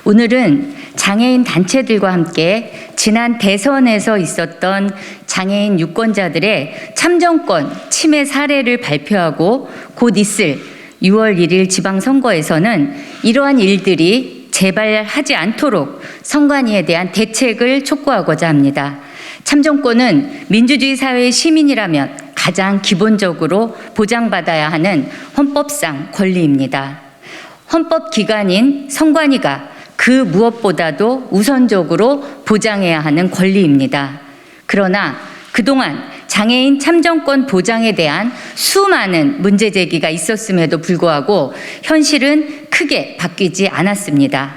오늘은 장애인 단체들과 함께 지난 대선에서 있었던 장애인 유권자들의 참정권 침해 사례를 발표하고 곧 있을 6월 1일 지방선거에서는 이러한 일들이 재발하지 않도록 선관위에 대한 대책을 촉구하고자 합니다. 참정권은 민주주의 사회의 시민이라면 가장 기본적으로 보장받아야 하는 헌법상 권리입니다. 헌법기관인 선관위가 그 무엇보다도 우선적으로 보장해야 하는 권리입니다. 그러나 그동안 장애인 참정권 보장에 대한 수많은 문제 제기가 있었음에도 불구하고 현실은 크게 바뀌지 않았습니다.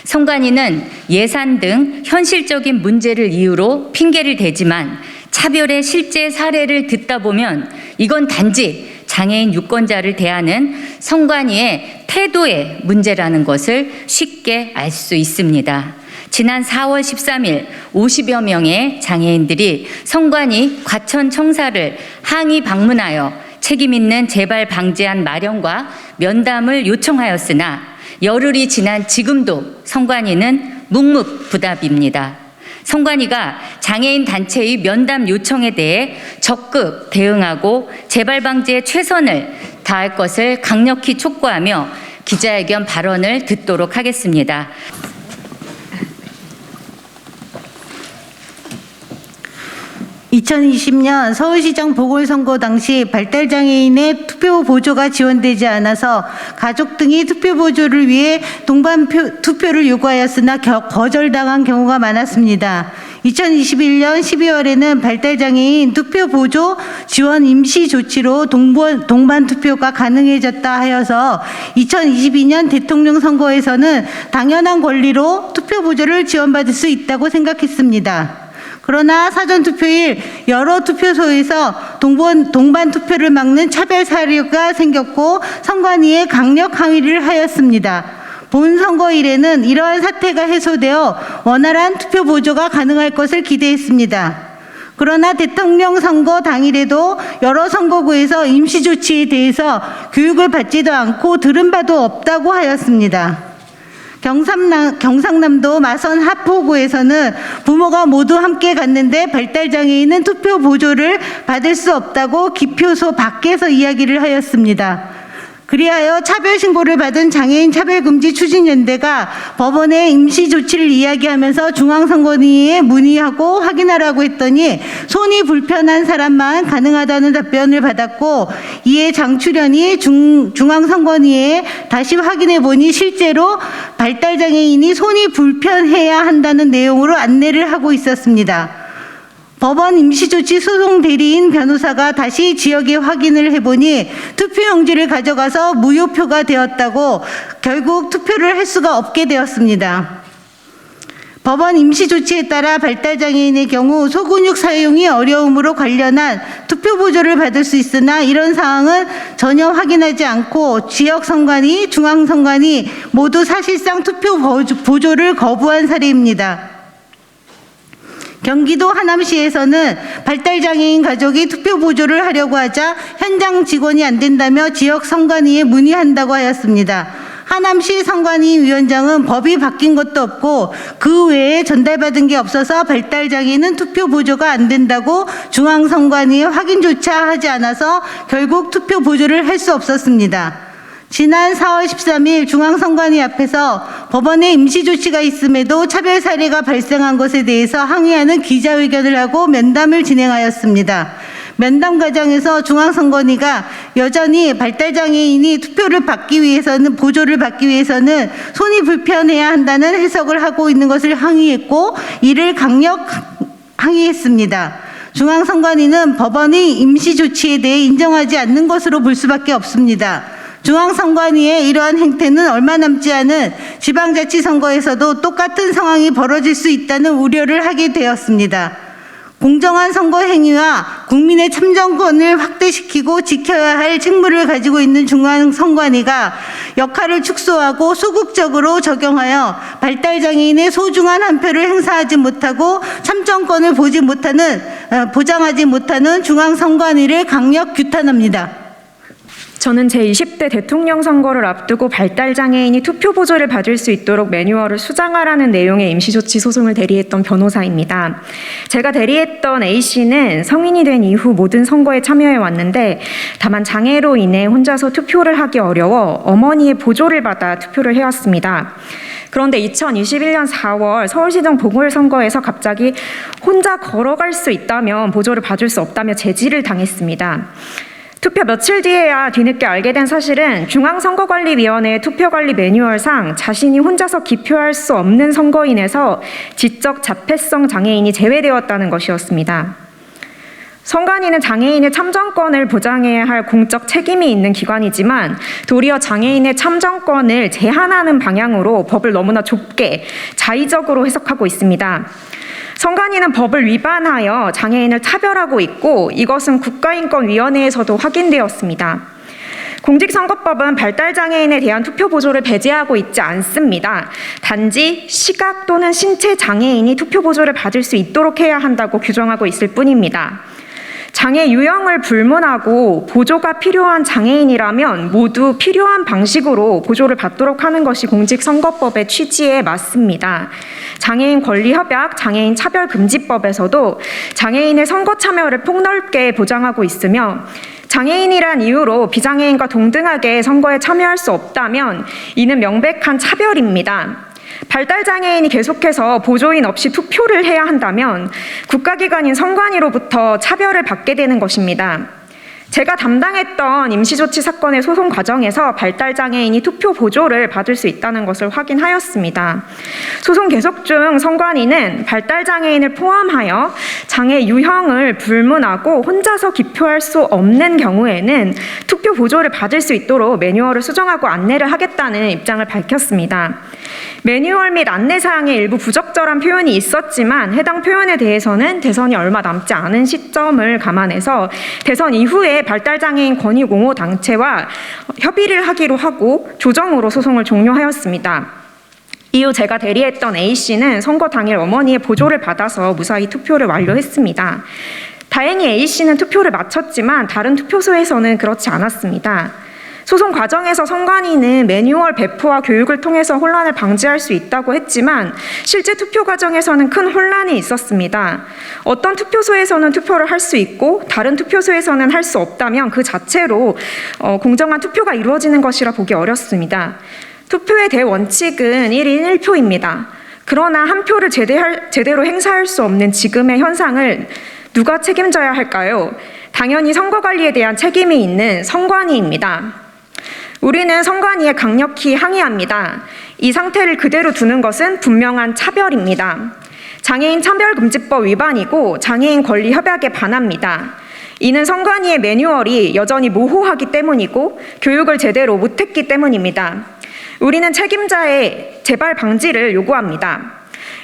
선관위는 예산 등 현실적인 문제를 이유로 핑계를 대지만 차별의 실제 사례를 듣다 보면 이건 단지 장애인 유권자를 대하는 선관위의 태도의 문제라는 것을 쉽게 알 수 있습니다. 지난 4월 13일 50여 명의 장애인들이 선관위 과천청사를 항의 방문하여 책임있는 재발 방지안 마련과 면담을 요청하였으나 열흘이 지난 지금도 선관위는 묵묵부답입니다. 선관위가 장애인 단체의 면담 요청에 대해 적극 대응하고 재발 방지에 최선을 다할 것을 강력히 촉구하며 기자회견 발언을 듣도록 하겠습니다. (2020년) 서울시장 보궐선거 당시 발달장애인의 투표 보조가 지원되지 않아서 가족 등이 투표 보조를 위해 동반 투표를 요구하였으나 거절당한 경우가 많았습니다. 2021년 12월에는 발달장애인 투표 보조 지원 임시 조치로 동반 투표가 가능해졌다 하여서 2022년 대통령 선거에서는 당연한 권리로 투표 보조를 지원받을 수 있다고 생각했습니다. 그러나 사전투표일 여러 투표소에서 동반 투표를 막는 차별 사례가 생겼고 선관위에 강력 항의를 하였습니다. 본 선거일에는 이러한 사태가 해소되어 원활한 투표 보조가 가능할 것을 기대했습니다. 그러나 대통령 선거 당일에도 여러 선거구에서 임시조치에 대해서 교육을 받지도 않고 들은 바도 없다고 하였습니다. 경상남도 마선 하포구에서는 부모가 모두 함께 갔는데 발달장애인은 투표 보조를 받을 수 없다고 기표소 밖에서 이야기를 하였습니다. 그리하여 차별신고를 받은 장애인 차별금지 추진연대가 법원에 임시조치를 이야기하면서 중앙선관위에 문의하고 확인하라고 했더니 손이 불편한 사람만 가능하다는 답변을 받았고 이에 장출연이 중앙선관위에 다시 확인해 보니 실제로 발달장애인이 손이 불편해야 한다는 내용으로 안내를 하고 있었습니다. 법원 임시조치 소송 대리인 변호사가 다시 지역에 확인을 해보니 투표용지를 가져가서 무효표가 되었다고 결국 투표를 할 수가 없게 되었습니다. 법원 임시조치에 따라 발달장애인의 경우 소근육 사용이 어려움으로 관련한 투표 보조를 받을 수 있으나 이런 사항은 전혀 확인하지 않고 지역선관위, 중앙선관위 모두 사실상 투표 보조를 거부한 사례입니다. 경기도 하남시에서는 발달장애인 가족이 투표 보조를 하려고 하자 현장 직원이 안 된다며 지역 선관위에 문의한다고 하였습니다. 하남시 선관위 위원장은 법이 바뀐 것도 없고 그 외에 전달받은 게 없어서 발달장애인은 투표 보조가 안 된다고 중앙선관위에 확인조차 하지 않아서 결국 투표 보조를 할 수 없었습니다. 지난 4월 13일 중앙선관위 앞에서 법원에 임시조치가 있음에도 차별 사례가 발생한 것에 대해서 항의하는 기자회견을 하고 면담을 진행하였습니다. 면담 과정에서 중앙선관위가 여전히 발달장애인이 투표를 받기 위해서는 보조를 받기 위해서는 손이 불편해야 한다는 해석을 하고 있는 것을 항의했고 이를 강력 항의했습니다. 중앙선관위는 법원이 임시조치에 대해 인정하지 않는 것으로 볼 수밖에 없습니다. 중앙선관위의 이러한 행태는 얼마 남지 않은 지방자치선거에서도 똑같은 상황이 벌어질 수 있다는 우려를 하게 되었습니다. 공정한 선거 행위와 국민의 참정권을 확대시키고 지켜야 할 책무를 가지고 있는 중앙선관위가 역할을 축소하고 소극적으로 적용하여 발달장애인의 소중한 한 표를 행사하지 못하고 참정권을 보장하지 못하는 중앙선관위를 강력 규탄합니다. 저는 제20대 대통령 선거를 앞두고 발달장애인이 투표 보조를 받을 수 있도록 매뉴얼을 수정하라는 내용의 임시조치 소송을 대리했던 변호사입니다. 제가 대리했던 A씨는 성인이 된 이후 모든 선거에 참여해 왔는데 다만 장애로 인해 혼자서 투표를 하기 어려워 어머니의 보조를 받아 투표를 해왔습니다. 그런데 2021년 4월 서울시장 보궐선거에서 갑자기 혼자 걸어갈 수 있다면 보조를 받을 수 없다며 제지를 당했습니다. 투표 며칠 뒤에야 뒤늦게 알게 된 사실은 중앙선거관리위원회의 투표관리 매뉴얼상 자신이 혼자서 기표할 수 없는 선거인에서 지적 자폐성 장애인이 제외되었다는 것이었습니다. 선관위는 장애인의 참정권을 보장해야 할 공적 책임이 있는 기관이지만 도리어 장애인의 참정권을 제한하는 방향으로 법을 너무나 좁게 자의적으로 해석하고 있습니다. 선관위는 법을 위반하여 장애인을 차별하고 있고 이것은 국가인권위원회에서도 확인되었습니다. 공직선거법은 발달장애인에 대한 투표 보조를 배제하고 있지 않습니다. 단지 시각 또는 신체 장애인이 투표 보조를 받을 수 있도록 해야 한다고 규정하고 있을 뿐입니다. 장애 유형을 불문하고 보조가 필요한 장애인이라면 모두 필요한 방식으로 보조를 받도록 하는 것이 공직선거법의 취지에 맞습니다. 장애인 권리협약, 장애인 차별금지법에서도 장애인의 선거 참여를 폭넓게 보장하고 있으며 장애인이란 이유로 비장애인과 동등하게 선거에 참여할 수 없다면 이는 명백한 차별입니다. 발달장애인이 계속해서 보조인 없이 투표를 해야 한다면 국가기관인 선관위로부터 차별을 받게 되는 것입니다. 제가 담당했던 임시조치 사건의 소송 과정에서 발달장애인이 투표 보조를 받을 수 있다는 것을 확인하였습니다. 소송 계속 중 선관위는 발달장애인을 포함하여 장애 유형을 불문하고 혼자서 기표할 수 없는 경우에는 투표 보조를 받을 수 있도록 매뉴얼을 수정하고 안내를 하겠다는 입장을 밝혔습니다. 매뉴얼 및 안내사항에 일부 부적절한 표현이 있었지만 해당 표현에 대해서는 대선이 얼마 남지 않은 시점을 감안해서 대선 이후에 발달장애인 권익옹호 단체와 협의를 하기로 하고 조정으로 소송을 종료하였습니다. 이후 제가 대리했던 A씨는 선거 당일 어머니의 보조를 받아서 무사히 투표를 완료했습니다. 다행히 A씨는 투표를 마쳤지만 다른 투표소에서는 그렇지 않았습니다. 소송 과정에서 선관위는 매뉴얼 배포와 교육을 통해서 혼란을 방지할 수 있다고 했지만 실제 투표 과정에서는 큰 혼란이 있었습니다. 어떤 투표소에서는 투표를 할 수 있고 다른 투표소에서는 할 수 없다면 그 자체로 공정한 투표가 이루어지는 것이라 보기 어렵습니다. 투표의 대원칙은 1인 1표입니다. 그러나 한 표를 제대로 행사할 수 없는 지금의 현상을 누가 책임져야 할까요? 당연히 선거관리에 대한 책임이 있는 선관위입니다. 우리는 선관위에 강력히 항의합니다. 이 상태를 그대로 두는 것은 분명한 차별입니다. 장애인 차별금지법 위반이고 장애인 권리 협약에 반합니다. 이는 선관위의 매뉴얼이 여전히 모호하기 때문이고 교육을 제대로 못했기 때문입니다. 우리는 책임자의 재발 방지를 요구합니다.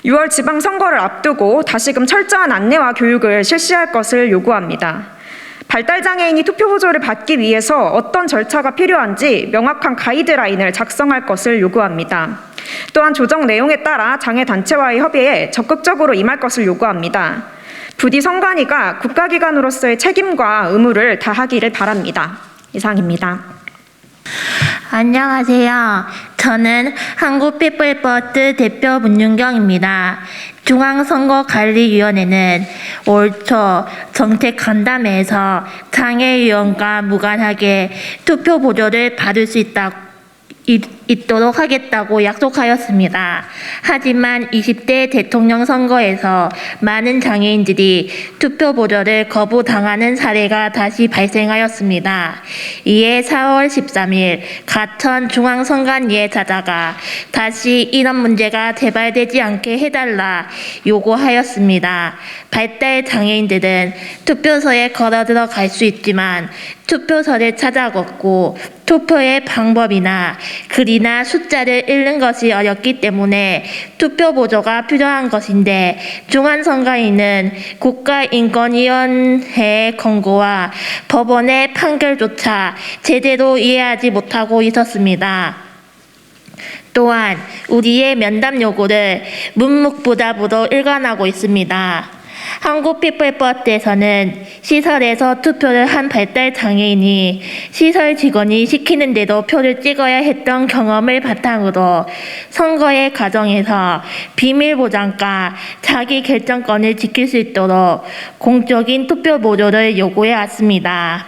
6월 지방선거를 앞두고 다시금 철저한 안내와 교육을 실시할 것을 요구합니다. 발달장애인이 투표 보조를 받기 위해서 어떤 절차가 필요한지 명확한 가이드라인을 작성할 것을 요구합니다. 또한 조정 내용에 따라 장애단체와의 협의에 적극적으로 임할 것을 요구합니다. 부디 선관위가 국가기관으로서의 책임과 의무를 다하기를 바랍니다. 이상입니다. 안녕하세요. 저는 한국피플버스 대표 문윤경입니다. 중앙선거관리위원회는 올 초 정책 간담회에서 장애 유형과 무관하게 투표 보조를 받을 수 있도록 하겠다고 약속하였습니다. 하지만 20대 대통령 선거에서 많은 장애인들이 투표 보조를 거부당하는 사례가 다시 발생하였습니다. 이에 4월 13일 가천 중앙선관위에 찾아가 다시 이런 문제가 재발되지 않게 해달라 요구하였습니다. 발달 장애인들은 투표소에 걸어 들어갈 수 있지만 투표소를 찾아 걷고 투표의 방법이나 글이나 숫자를 읽는 것이 어렵기 때문에 투표 보조가 필요한 것인데 중앙선관위는 국가인권위원회의 권고와 법원의 판결조차 제대로 이해하지 못하고 있었습니다. 또한 우리의 면담 요구를 묵묵부답으로 일관하고 있습니다. 한국피플버스에서는 시설에서 투표를 한 발달 장애인이 시설 직원이 시키는데도 표를 찍어야 했던 경험을 바탕으로 선거의 과정에서 비밀 보장과 자기 결정권을 지킬 수 있도록 공적인 투표 보조를 요구해 왔습니다.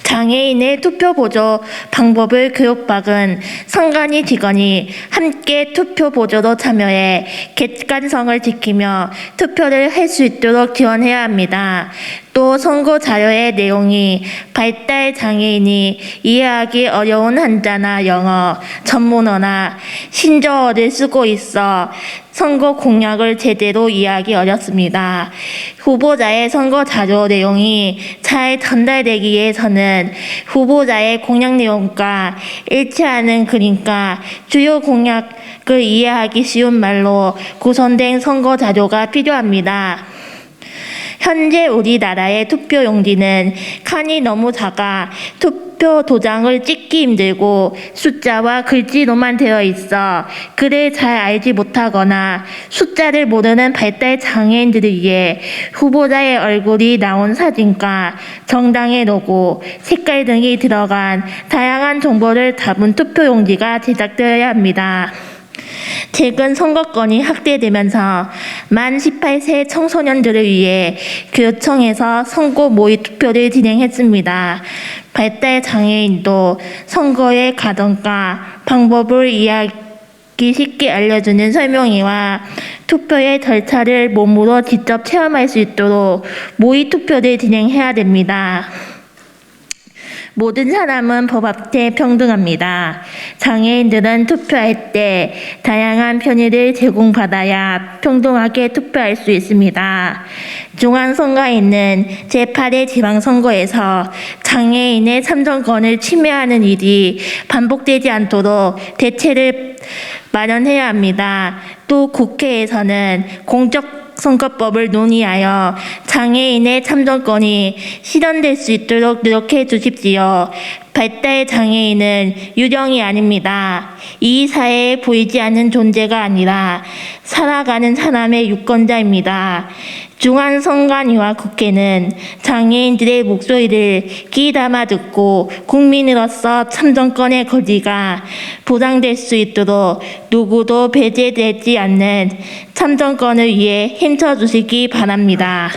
장애인의 투표 보조 방법을 교육받은 선관위 직원이 함께 투표 보조로 참여해 객관성을 지키며 투표를 할 수 있도록 지원해야 합니다. 또 선거 자료의 내용이 발달 장애인이 이해하기 어려운 한자나 영어, 전문어나 신조어를 쓰고 있어 선거 공약을 제대로 이해하기 어렵습니다. 후보자의 선거 자료 내용이 잘 전달되기 위해서는 후보자의 공약 내용과 일치하는 그림과 주요 공약을 이해하기 쉬운 말로 구성된 선거 자료가 필요합니다. 현재 우리나라의 투표 용지는 칸이 너무 작아 투표 도장을 찍기 힘들고 숫자와 글씨로만 되어 있어 글을 잘 알지 못하거나 숫자를 모르는 발달 장애인들을 위해 후보자의 얼굴이 나온 사진과 정당의 로고, 색깔 등이 들어간 다양한 정보를 담은 투표 용지가 제작되어야 합니다. 최근 선거권이 확대되면서 만 18세 청소년들을 위해 교육청에서 선거 모의 투표를 진행했습니다. 발달 장애인도 선거의 과정과 방법을 이해하기 쉽게 알려주는 설명회와 투표의 절차를 몸으로 직접 체험할 수 있도록 모의 투표를 진행해야 됩니다. 모든 사람은 법 앞에 평등합니다. 장애인들은 투표할 때 다양한 편의를 제공받아야 평등하게 투표할 수 있습니다. 중앙선관위는 제8회 지방선거에서 장애인의 참정권을 침해하는 일이 반복되지 않도록 대책을 마련해야 합니다. 또 국회에서는 공적선거법을 논의하여 장애인의 참정권이 실현될 수 있도록 노력해 주십시오. 발달 장애인은 유령이 아닙니다. 이 사회에 보이지 않는 존재가 아니라 살아가는 사람의 유권자입니다. 중앙선관위와 국회는 장애인들의 목소리를 귀 담아 듣고 국민으로서 참정권의 권리가 보장될 수 있도록 누구도 배제되지 않는 참정권을 위해 힘써주시기 바랍니다.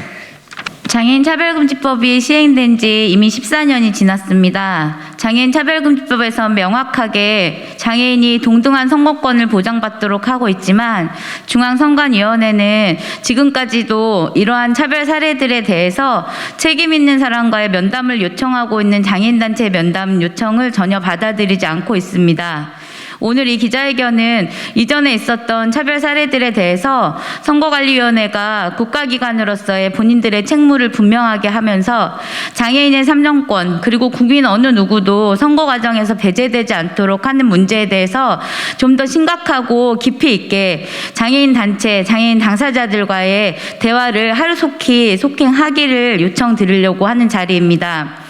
장애인 차별금지법이 시행된 지 이미 14년이 지났습니다. 장애인 차별금지법에서 명확하게 장애인이 동등한 선거권을 보장받도록 하고 있지만 중앙선관위원회는 지금까지도 이러한 차별 사례들에 대해서 책임 있는 사람과의 면담을 요청하고 있는 장애인단체 면담 요청을 전혀 받아들이지 않고 있습니다. 오늘 이 기자회견은 이전에 있었던 차별 사례들에 대해서 선거관리위원회가 국가기관으로서의 본인들의 책무를 분명하게 하면서 장애인의 참정권 그리고 국민 어느 누구도 선거 과정에서 배제되지 않도록 하는 문제에 대해서 좀 더 심각하고 깊이 있게 장애인 단체, 장애인 당사자들과의 대화를 하루속히 속행하기를 요청드리려고 하는 자리입니다.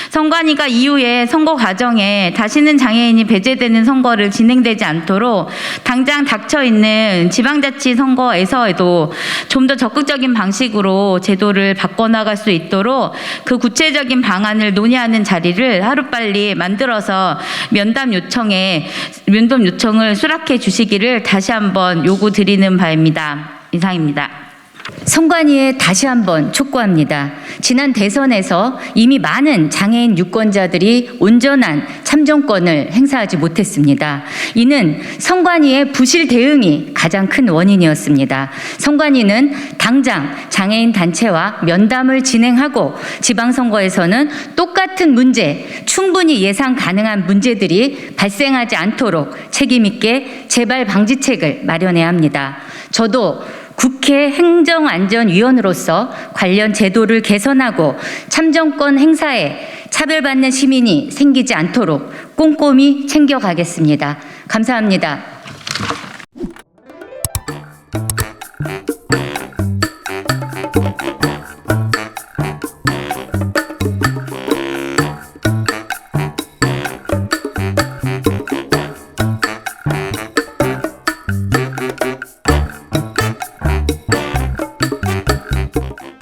선관위가 이후에 선거 과정에 다시는 장애인이 배제되는 선거를 진행되지 않도록 당장 닥쳐있는 지방자치 선거에서도 좀 더 적극적인 방식으로 제도를 바꿔나갈 수 있도록 그 구체적인 방안을 논의하는 자리를 하루빨리 만들어서 면담 요청을 수락해 주시기를 다시 한번 요구드리는 바입니다. 이상입니다. 선관위에 다시 한번 촉구합니다. 지난 대선에서 이미 많은 장애인 유권자들이 온전한 참정권을 행사하지 못했습니다. 이는 선관위의 부실 대응이 가장 큰 원인이었습니다. 선관위는 당장 장애인 단체와 면담을 진행하고 지방선거에서는 똑같은 문제, 충분히 예상 가능한 문제들이 발생하지 않도록 책임있게 재발 방지책을 마련해야 합니다. 저도 국회 행정안전위원으로서 관련 제도를 개선하고 참정권 행사에 차별받는 시민이 생기지 않도록 꼼꼼히 챙겨가겠습니다. 감사합니다.